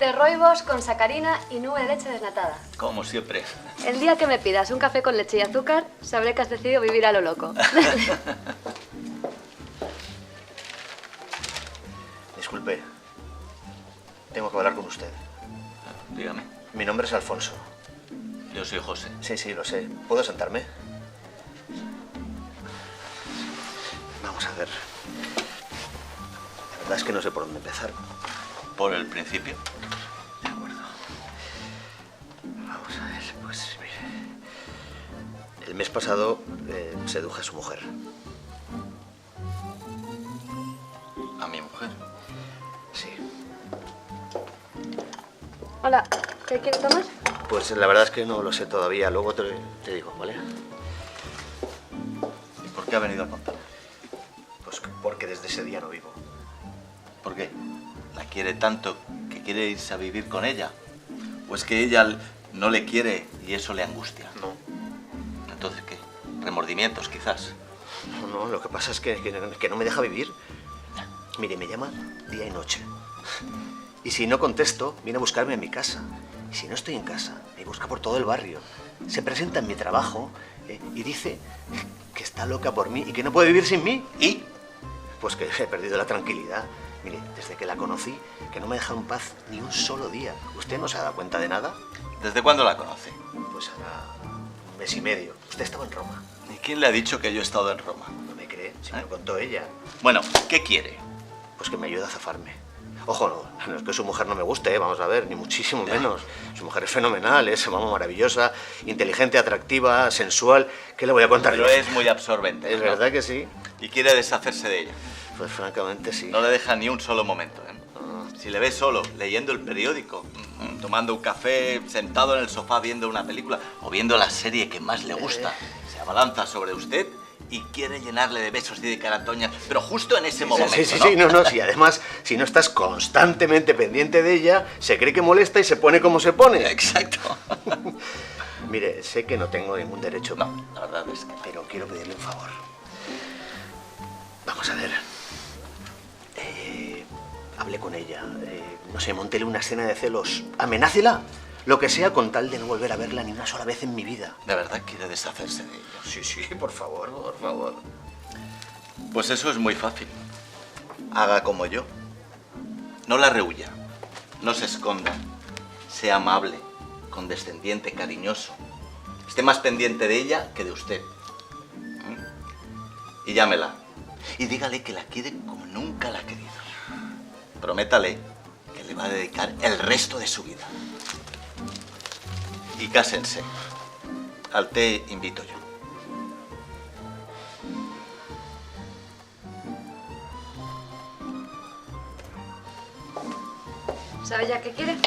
Té rooibos con sacarina y nube de leche desnatada. Como siempre. El día que me pidas un café con leche y azúcar, sabré que has decidido vivir a lo loco. Disculpe, tengo que hablar con usted. Dígame. Mi nombre es Alfonso. Yo soy José. Sí, lo sé. ¿Puedo sentarme? Vamos a ver. La verdad es que no sé por dónde empezar. ¿Por el principio? De acuerdo. Vamos a ver, pues mire. El mes pasado seduje a su mujer. ¿A mi mujer? Sí. Hola, ¿qué quieres tomar? Pues la verdad es que no lo sé todavía. Luego te digo, ¿vale? ¿Y por qué ha venido a contar? Pues porque desde ese día no vivo. ¿Por qué? ¿La quiere tanto que quiere irse a vivir con ella? ¿O es que ella no le quiere y eso le angustia? No. Entonces, ¿qué? ¿Remordimientos, quizás? No, lo que pasa es que no me deja vivir. Mire, me llama día y noche. Y si no contesto, viene a buscarme en mi casa. Y si no estoy en casa, me busca por todo el barrio. Se presenta en mi trabajo y dice que está loca por mí y que no puede vivir sin mí. ¿Y? Pues que he perdido la tranquilidad. Mire, desde que la conocí, que no me deja en paz ni un solo día. ¿Usted no se ha dado cuenta de nada? ¿Desde cuándo la conoce? Pues hará un mes y medio. Usted estaba en Roma. ¿Y quién le ha dicho que yo he estado en Roma? ¿No me cree? Si me lo contó ella. Bueno, ¿qué quiere? Pues que me ayude a zafarme. Ojo, no es que su mujer no me guste, vamos a ver, ni muchísimo menos. Su mujer es fenomenal, es maravillosa, inteligente, atractiva, sensual. ¿Qué le voy a contar Pero yo? es muy absorbente. Es ¿no? verdad que sí. Y quiere deshacerse de ella. Pues francamente sí. No le deja ni un solo momento, ¿eh? Si le ve solo, leyendo el periódico, tomando un café, sentado en el sofá viendo una película o viendo la serie que más le gusta, se abalanza sobre usted y quiere llenarle de besos y de caratoñas, pero justo en ese momento, Sí, ¿no? sí, además, si no estás constantemente pendiente de ella, se cree que molesta y se pone como se pone. Exacto. Mire, sé que no tengo ningún derecho. No, la verdad es que... Pero quiero pedirle un favor. Vamos a ver. Hable con ella. No sé, montele una escena de celos. Amenácela. Lo que sea con tal de no volver a verla ni una sola vez en mi vida. ¿De verdad quiere deshacerse de ella? Sí, por favor, por favor. Pues eso es muy fácil. Haga como yo. No la rehuya. No se esconda. Sea amable, condescendiente, cariñoso. Esté más pendiente de ella que de usted. Y llámela. Y dígale que la quiere como nunca la ha querido. Prométale que le va a dedicar el resto de su vida. Y cásense. Al té invito yo. ¿Sabe ya qué quiere?